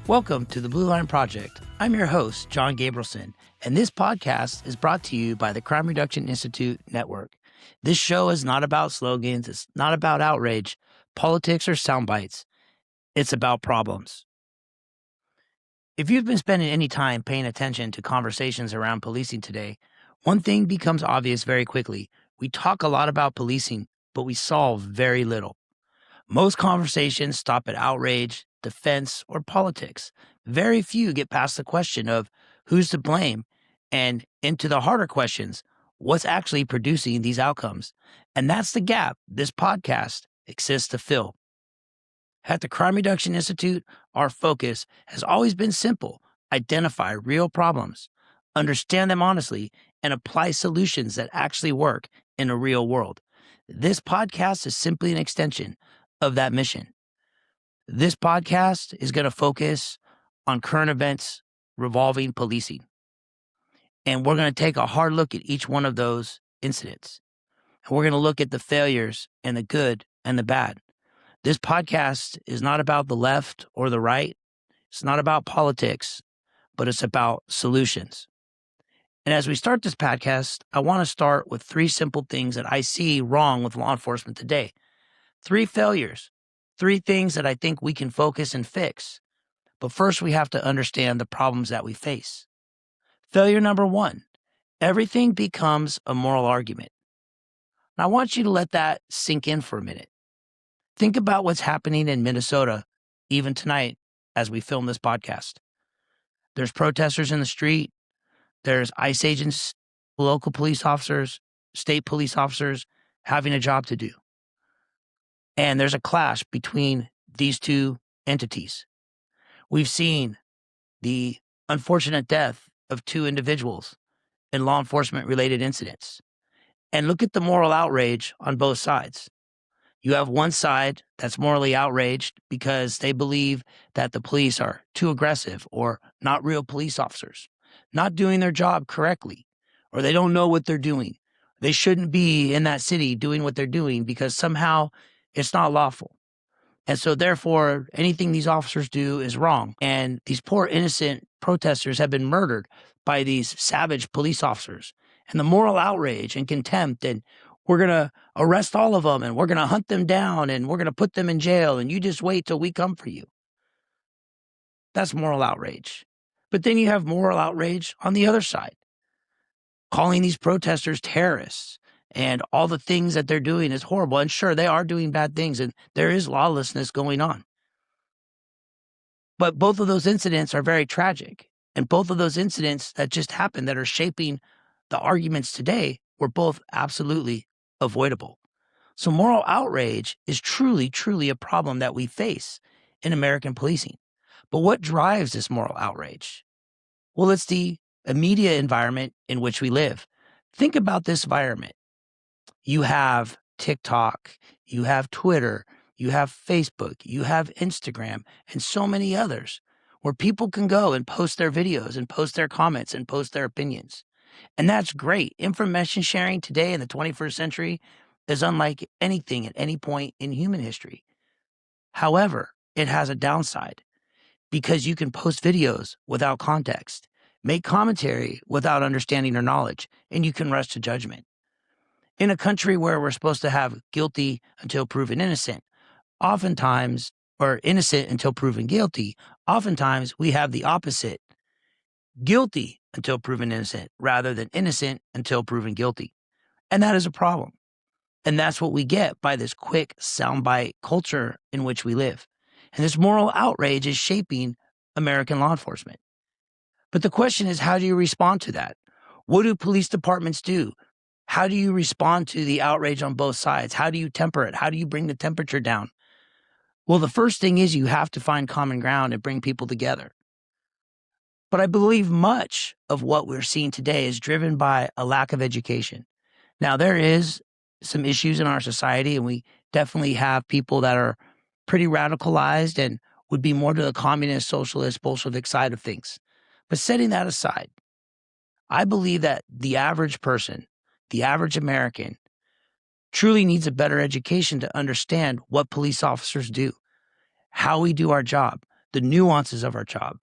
Welcome to the Blue Line Project. I'm your host, John Gabrielson, and this podcast is brought to you by the Crime Reduction Institute Network. This show is not about slogans, it's not about outrage, politics, or sound bites. It's about problems. If you've been spending any time paying attention to conversations around policing today, one thing becomes obvious very quickly. We talk a lot about policing, but we solve very little. Most conversations stop at outrage, defense, or politics. Very few get past the question of who's to blame and into the harder questions, what's actually producing these outcomes? And that's the gap this podcast exists to fill. At the Crime Reduction Institute, our focus has always been simple: identify real problems, understand them honestly, and apply solutions that actually work in a real world. This podcast is simply an extension of that mission. This podcast is going to focus on current events revolving policing. And we're going to take a hard look at each one of those incidents. And we're going to look at the failures and the good and the bad. This podcast is not about the left or the right. It's not about politics, but it's about solutions. And as we start this podcast, I want to start with three simple things that I see wrong with law enforcement today. Three failures, three things that I think we can focus and fix. But first, we have to understand the problems that we face. Failure number one, everything becomes a moral argument. And I want you to let that sink in for a minute. Think about what's happening in Minnesota, even tonight, as we film this podcast. There's protesters in the street. There's ICE agents, local police officers, state police officers having a job to do. And there's a clash between these two entities. We've seen the unfortunate death of two individuals in law enforcement related incidents. And look at the moral outrage on both sides. You have one side that's morally outraged because they believe that the police are too aggressive or not real police officers, not doing their job correctly, or they don't know what they're doing. They shouldn't be in that city doing what they're doing because somehow it's not lawful. And so therefore, anything these officers do is wrong. And these poor innocent protesters have been murdered by these savage police officers. And the moral outrage and contempt, and we're going to arrest all of them, and we're going to hunt them down, and we're going to put them in jail, and you just wait till we come for you. That's moral outrage. But then you have moral outrage on the other side, calling these protesters terrorists. And all the things that they're doing is horrible. And sure, they are doing bad things, and there is lawlessness going on. But both of those incidents are very tragic. And both of those incidents that just happened that are shaping the arguments today were both absolutely avoidable. So moral outrage is truly, truly a problem that we face in American policing. But what drives this moral outrage? Well, it's the immediate environment in which we live. Think about this environment. You have TikTok, you have Twitter, you have Facebook, you have Instagram, and so many others where people can go and post their videos and post their comments and post their opinions. And that's great. Information sharing today in the 21st century is unlike anything at any point in human history. However, it has a downside because you can post videos without context, make commentary without understanding or knowledge, and you can rush to judgment. In a country where we're supposed to have guilty until proven innocent, oftentimes, or innocent until proven guilty, oftentimes we have the opposite: guilty until proven innocent rather than innocent until proven guilty. And that is a problem. And that's what we get by this quick soundbite culture in which we live. And this moral outrage is shaping American law enforcement. But the question is, how do you respond to that? What do police departments do? How do you respond to the outrage on both sides? How do you temper it? How do you bring the temperature down? Well, the first thing is you have to find common ground and bring people together. But I believe much of what we're seeing today is driven by a lack of education. Now, there is some issues in our society, and we definitely have people that are pretty radicalized and would be more to the communist, socialist, Bolshevik side of things. But setting that aside, I believe that the average person, the average American, truly needs a better education to understand what police officers do, how we do our job, the nuances of our job.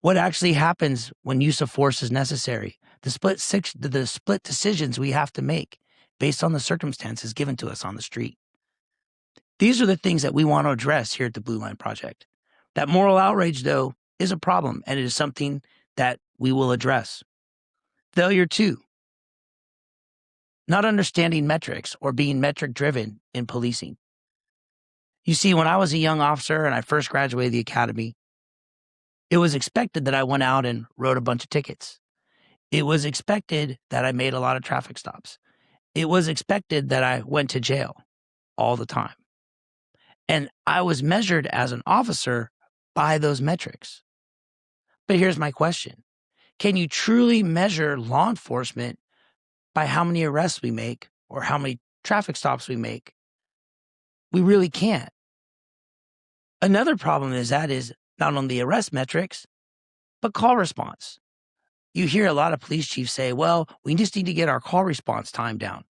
What actually happens when use of force is necessary, the split decisions we have to make based on the circumstances given to us on the street. These are the things that we want to address here at the Blue Line Project. That moral outrage, though, is a problem, and it is something that we will address. Failure 2, not understanding metrics or being metric-driven in policing. You see, when I was a young officer and I first graduated the academy, it was expected that I went out and wrote a bunch of tickets. It was expected that I made a lot of traffic stops. It was expected that I went to jail all the time. And I was measured as an officer by those metrics. But here's my question. Can you truly measure law enforcement by how many arrests we make or how many traffic stops we make? We really can't. Another problem is not only the arrest metrics, but call response. You hear a lot of police chiefs say, well, we just need to get our call response time down.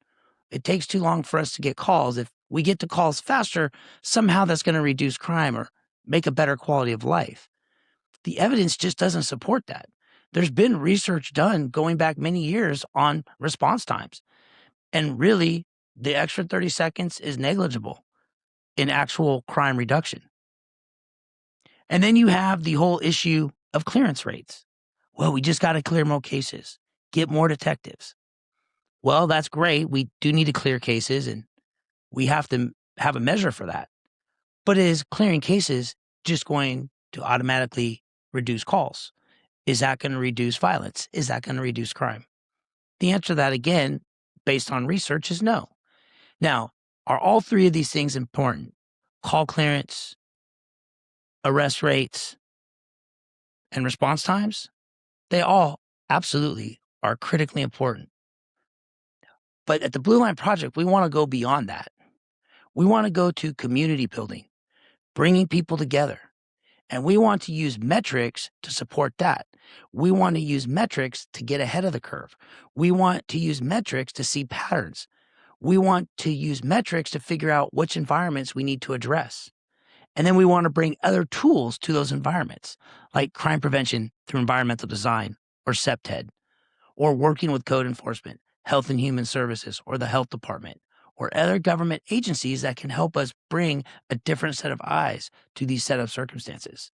It takes too long for us to get calls. If we get to calls faster, somehow that's going to reduce crime or make a better quality of life. The evidence just doesn't support that. There's been research done going back many years on response times. And really, the extra 30 seconds is negligible in actual crime reduction. And then you have the whole issue of clearance rates. Well, we just got to clear more cases, get more detectives. Well, that's great. We do need to clear cases, and we have to have a measure for that. But is clearing cases just going to automatically reduce calls? Is that going to reduce violence? Is that going to reduce crime? The answer to that, again, based on research, is no. Now, are all three of these things important? Call clearance, arrest rates, and response times? They all absolutely are critically important. But at the Blue Line Project, we want to go beyond that. We want to go to community building, bringing people together. And we want to use metrics to support that. We want to use metrics to get ahead of the curve. We want to use metrics to see patterns. We want to use metrics to figure out which environments we need to address. And then we want to bring other tools to those environments, like crime prevention through environmental design or CPTED, or working with code enforcement, Health and Human Services, or the health department, or other government agencies that can help us bring a different set of eyes to these set of circumstances.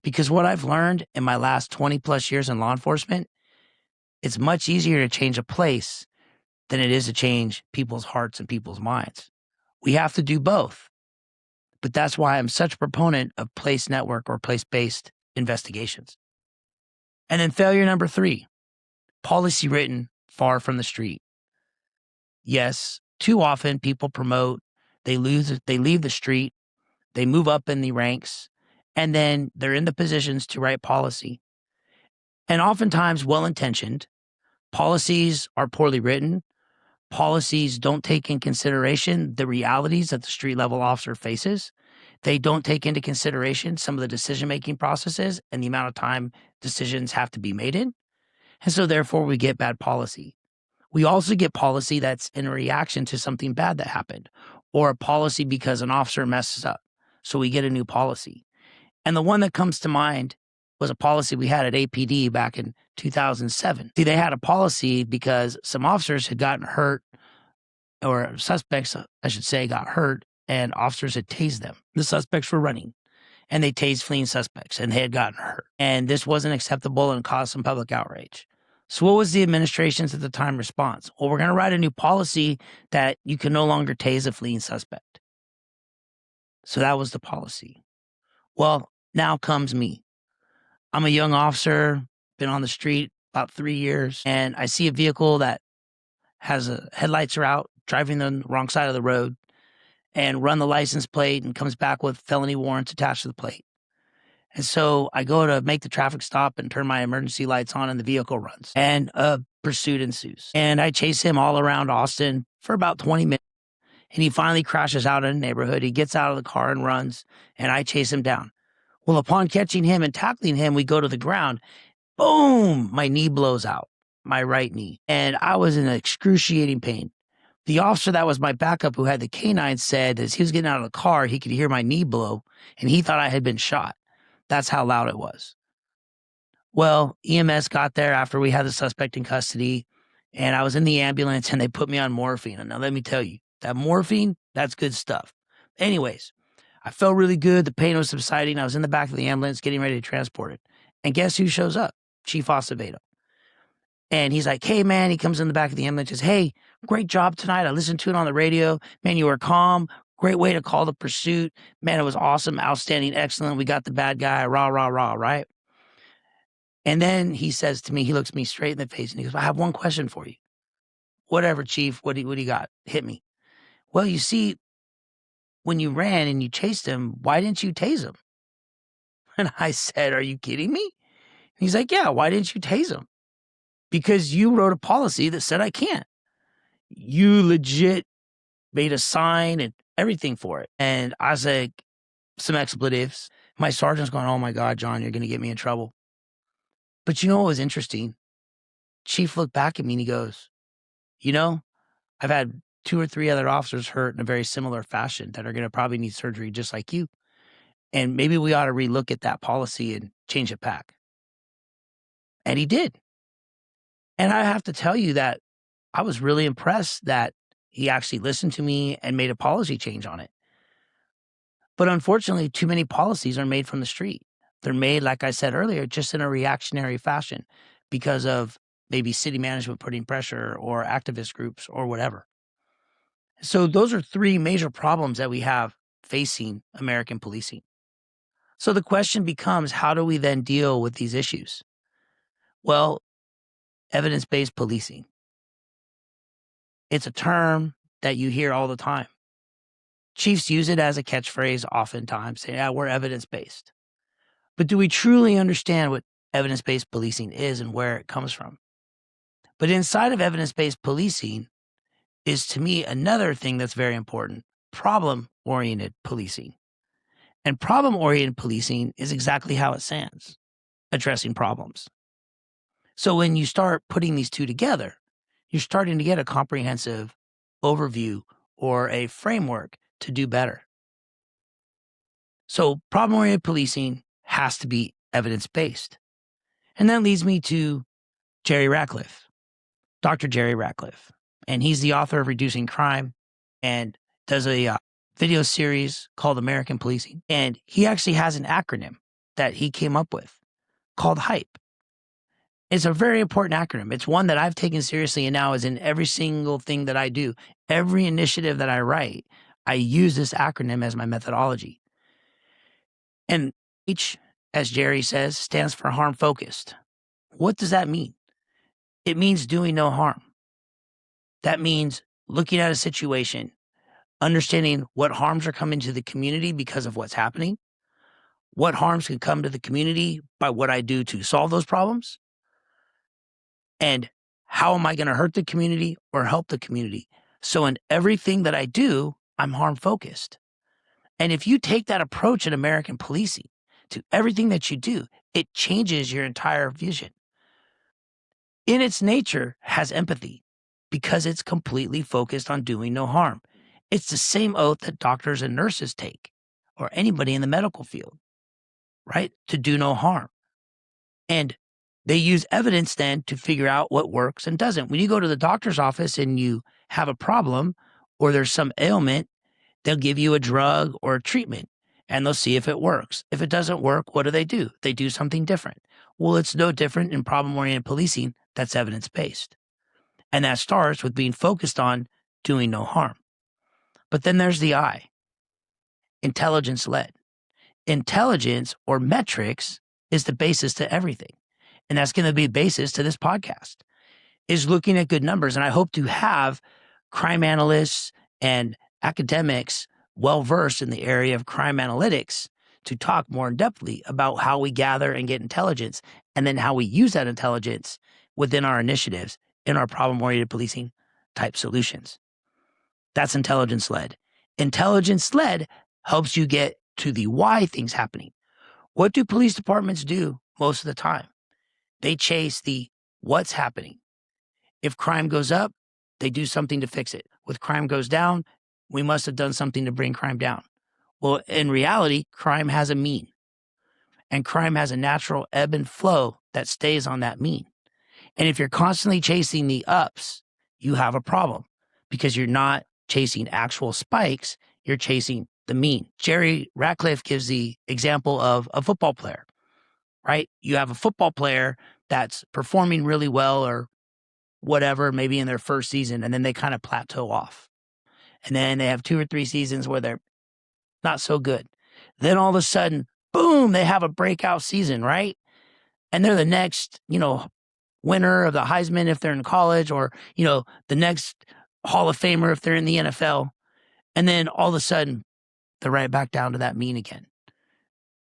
Because what I've learned in my last 20 plus years in law enforcement, it's much easier to change a place than it is to change people's hearts and people's minds. We have to do both. But that's why I'm such a proponent of place network or place-based investigations. And then failure number 3, policy written far from the street. Yes, too often people promote, they leave the street, they move up in the ranks, and then they're in the positions to write policy. And oftentimes well-intentioned, policies are poorly written. Policies don't take in consideration the realities that the street level officer faces. They don't take into consideration some of the decision-making processes and the amount of time decisions have to be made in. And so therefore we get bad policy. We also get policy that's in reaction to something bad that happened, or a policy because an officer messes up. So we get a new policy. And the one that comes to mind was a policy we had at APD back in 2007. See, they had a policy because some officers had gotten hurt, or suspects, I should say, got hurt, and officers had tased them. The suspects were running, and they tased fleeing suspects, and they had gotten hurt. And this wasn't acceptable and caused some public outrage. So what was the administration's at the time response? Well, we're going to write a new policy that you can no longer tase a fleeing suspect. So that was the policy. Well, now comes me. I'm a young officer, been on the street about 3 years, and I see a vehicle that has headlights are out, driving on the wrong side of the road, and run the license plate and comes back with felony warrants attached to the plate. And so I go to make the traffic stop and turn my emergency lights on, and the vehicle runs, and a pursuit ensues. And I chase him all around Austin for about 20 minutes, and he finally crashes out in a neighborhood. He gets out of the car and runs, and I chase him down. Well, upon catching him and tackling him, we go to the ground. Boom! My knee blows out, my right knee. And I was in excruciating pain The officer that was my backup who had the canine said as he was getting out of the car, he could hear my knee blow and he thought I had been shot. That's how loud it was. Well, EMS got there after we had the suspect in custody and I was in the ambulance and they put me on morphine. And now let me tell you, that morphine, that's good stuff. Anyways, I felt really good. The pain was subsiding. I was in the back of the ambulance getting ready to transport it. And guess who shows up? Chief Acevedo. And he's like, hey, man, he comes in the back of the ambulance and says, hey, great job tonight. I listened to it on the radio. Man, you were calm. Great way to call the pursuit. Man, it was awesome, outstanding, excellent. We got the bad guy, rah, rah, rah, right? And then he says to me, he looks me straight in the face and he goes, I have one question for you. Whatever, Chief, what do you got? Hit me. Well, you see, when you ran and you chased him, why didn't you tase him? And I said, are you kidding me? And he's like, yeah, why didn't you tase him? Because you wrote a policy that said I can't. You legit made a sign and everything for it. And I was like, some expletives. My sergeant's going, oh my God, John, you're going to get me in trouble. But you know what was interesting? Chief looked back at me and he goes, you know, I've had 2 or 3 other officers hurt in a very similar fashion that are going to probably need surgery just like you. And maybe we ought to relook at that policy and change it back. And he did. And I have to tell you that I was really impressed that he actually listened to me and made a policy change on it. But unfortunately, too many policies are made from the street. They're made, like I said earlier, just in a reactionary fashion because of maybe city management putting pressure or activist groups or whatever. So those are 3 major problems that we have facing American policing. So the question becomes, how do we then deal with these issues? Well, evidence-based policing. It's a term that you hear all the time. Chiefs use it as a catchphrase oftentimes, saying, yeah, we're evidence-based. But do we truly understand what evidence-based policing is and where it comes from? But inside of evidence-based policing is, to me, another thing that's very important, problem-oriented policing. And problem-oriented policing is exactly how it sounds, addressing problems. So when you start putting these two together, you're starting to get a comprehensive overview or a framework to do better. So problem-oriented policing has to be evidence-based. And that leads me to Jerry Ratcliffe, Dr. Jerry Ratcliffe. And he's the author of Reducing Crime and does a video series called American Policing. And he actually has an acronym that he came up with called HYPE. It's a very important acronym. It's one that I've taken seriously and now is in every single thing that I do. Every initiative that I write, I use this acronym as my methodology. And H, as Jerry says, stands for harm focused. What does that mean? It means doing no harm. That means looking at a situation, understanding what harms are coming to the community because of what's happening, what harms can come to the community by what I do to solve those problems, and how am I going to hurt the community or help the community? So in everything that I do, I'm harm focused. And if you take that approach in American policing to everything that you do, it changes your entire vision. In its nature, has empathy because it's completely focused on doing no harm. It's the same oath that doctors and nurses take, or anybody in the medical field, right? To do no harm. And they use evidence then to figure out what works and doesn't. When you go to the doctor's office and you have a problem or there's some ailment, they'll give you a drug or a treatment and they'll see if it works. If it doesn't work, what do? They do something different. Well, it's no different in problem-oriented policing that's evidence-based. And that starts with being focused on doing no harm. But then there's the I, intelligence-led. Intelligence or metrics is the basis to everything. And that's going to be the basis to this podcast, is looking at good numbers. And I hope to have crime analysts and academics well-versed in the area of crime analytics to talk more in-depthly about how we gather and get intelligence, and then how we use that intelligence within our initiatives in our problem-oriented policing type solutions. That's intelligence-led. Intelligence-led helps you get to the why things happening. What do police departments do most of the time? They chase the what's happening. If crime goes up, they do something to fix it. with crime goes down, we must have done something to bring crime down. Well, in reality, crime has a mean, and crime has a natural ebb and flow that stays on that mean. And if you're constantly chasing the ups, you have a problem because you're not chasing actual spikes, you're chasing the mean. Jerry Ratcliffe gives the example of a football player, right? You have a football player that's performing really well or whatever, maybe in their first season, and then they kind of plateau off. And then they have 2 or 3 seasons where they're not so good. Then all of a sudden, boom, they have a breakout season, right? And they're the next, winner of the Heisman if they're in college, or, the next Hall of Famer if they're in the NFL. And then all of a sudden, they're right back down to that mean again.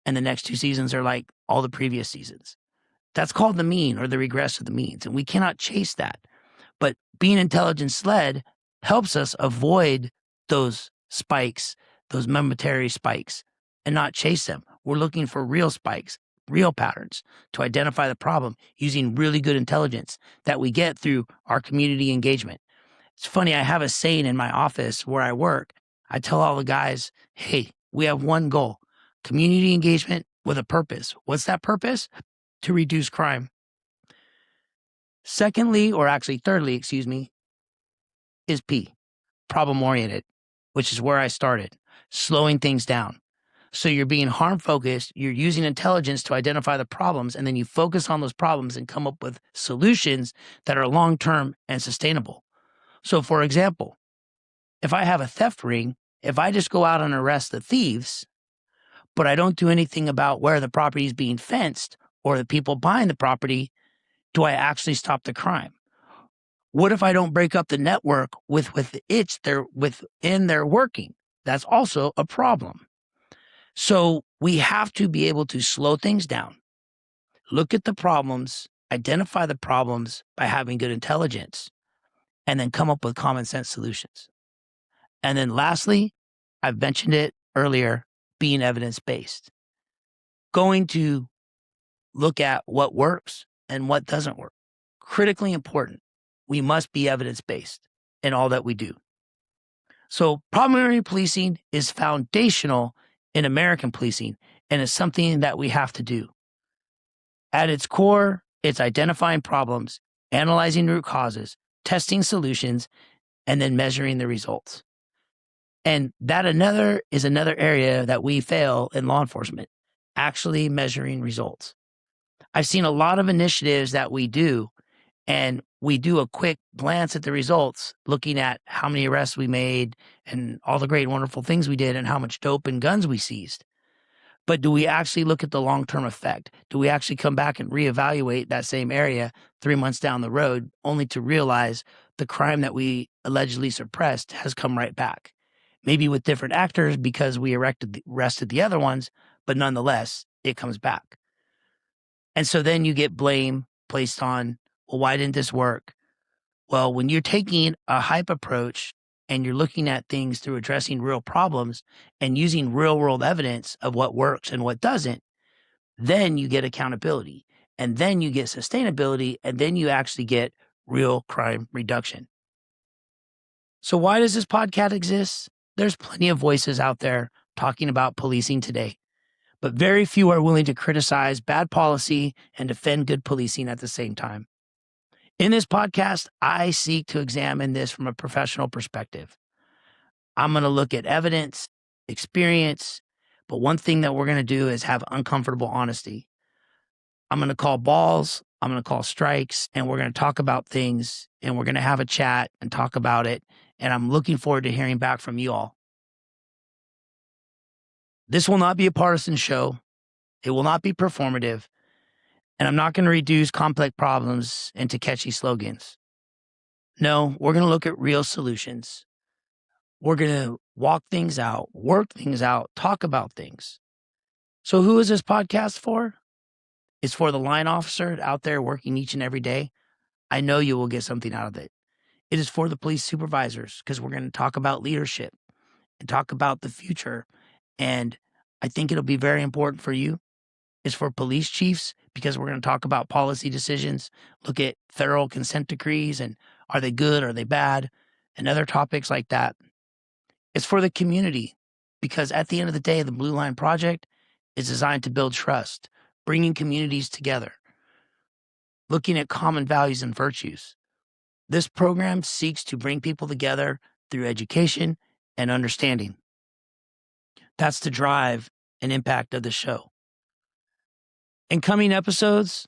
And the next 2 seasons are like all the previous seasons. That's called the mean or the regress of the means. And we cannot chase that. But being intelligence-led helps us avoid those spikes, those momentary spikes, and not chase them. We're looking for real spikes, real patterns to identify the problem using really good intelligence that we get through our community engagement. It's funny, I have a saying in my office where I work. I tell all the guys, hey, we have one goal, community engagement with a purpose. What's that purpose? To reduce crime. Secondly, or actually thirdly, is P, problem-oriented, which is where I started, slowing things down. So you're being harm-focused, you're using intelligence to identify the problems, and then you focus on those problems and come up with solutions that are long-term and sustainable. So for example, if I have a theft ring, if I just go out and arrest the thieves, but I don't do anything about where the property is being fenced or the people buying the property, do I actually stop the crime? What if I don't break up the network within their working? That's also a problem. So we have to be able to slow things down, look at the problems, identify the problems by having good intelligence, and then come up with common sense solutions. And then lastly, I've mentioned it earlier, being evidence-based. Going to look at what works and what doesn't work. Critically important. We must be evidence-based in all that we do. So problem-oriented policing is foundational in American policing, and it's something that we have to do. At its core, it's identifying problems, analyzing root causes, testing solutions, and then measuring the results. And that is another area that we fail in law enforcement, actually measuring results. I've seen a lot of initiatives that we do, and we do a quick glance at the results, looking at how many arrests we made and all the great and wonderful things we did and how much dope and guns we seized. But do we actually look at the long-term effect? Do we actually come back and reevaluate that same area 3 months down the road, only to realize the crime that we allegedly suppressed has come right back? Maybe with different actors because we arrested the other ones, but nonetheless, it comes back. And so then you get blame placed on, well, why didn't this work? Well, when you're taking a hype approach and you're looking at things through addressing real problems and using real world evidence of what works and what doesn't, then you get accountability, and then you get sustainability, and then you actually get real crime reduction. So why does this podcast exist? There's plenty of voices out there talking about policing today, but very few are willing to criticize bad policy and defend good policing at the same time. In this podcast, I seek to examine this from a professional perspective. I'm going to look at evidence, experience, but one thing that we're going to do is have uncomfortable honesty. I'm going to call balls, I'm going to call strikes, and we're going to talk about things, and we're going to have a chat and talk about it, and I'm looking forward to hearing back from you all. This will not be a partisan show. It will not be performative. And I'm not going to reduce complex problems into catchy slogans. No, we're going to look at real solutions. We're going to walk things out, work things out, talk about things. So who is this podcast for? It's for the line officer out there working each and every day. I know you will get something out of it. It is for the police supervisors because we're going to talk about leadership and talk about the future. And I think it'll be very important for you. It's for police chiefs because we're going to talk about policy decisions, look at federal consent decrees and are they good, are they bad? and other topics like that. It's for the community, because at the end of the day, the Blue Line Project is designed to build trust, bringing communities together, looking at common values and virtues. This program seeks to bring people together through education and understanding. That's the drive and impact of the show. In coming episodes,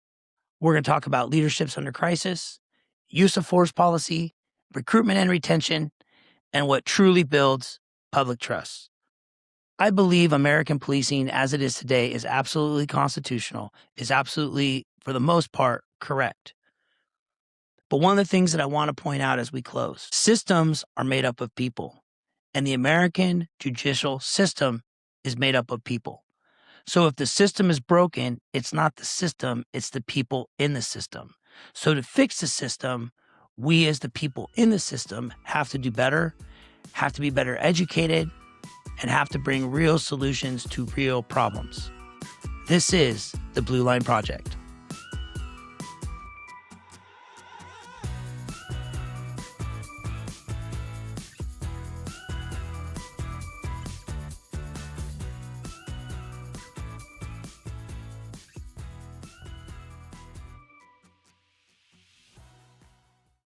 we're going to talk about leaderships under crisis, use of force policy, recruitment and retention, and what truly builds public trust. I believe American policing as it is today is absolutely constitutional, is absolutely, for the most part, correct. But one of the things that I want to point out as we close, systems are made up of people, and the American judicial system is made up of people. So if the system is broken, it's not the system, it's the people in the system. So to fix the system, we as the people in the system have to do better, have to be better educated, and have to bring real solutions to real problems. This is the Blue Line Project.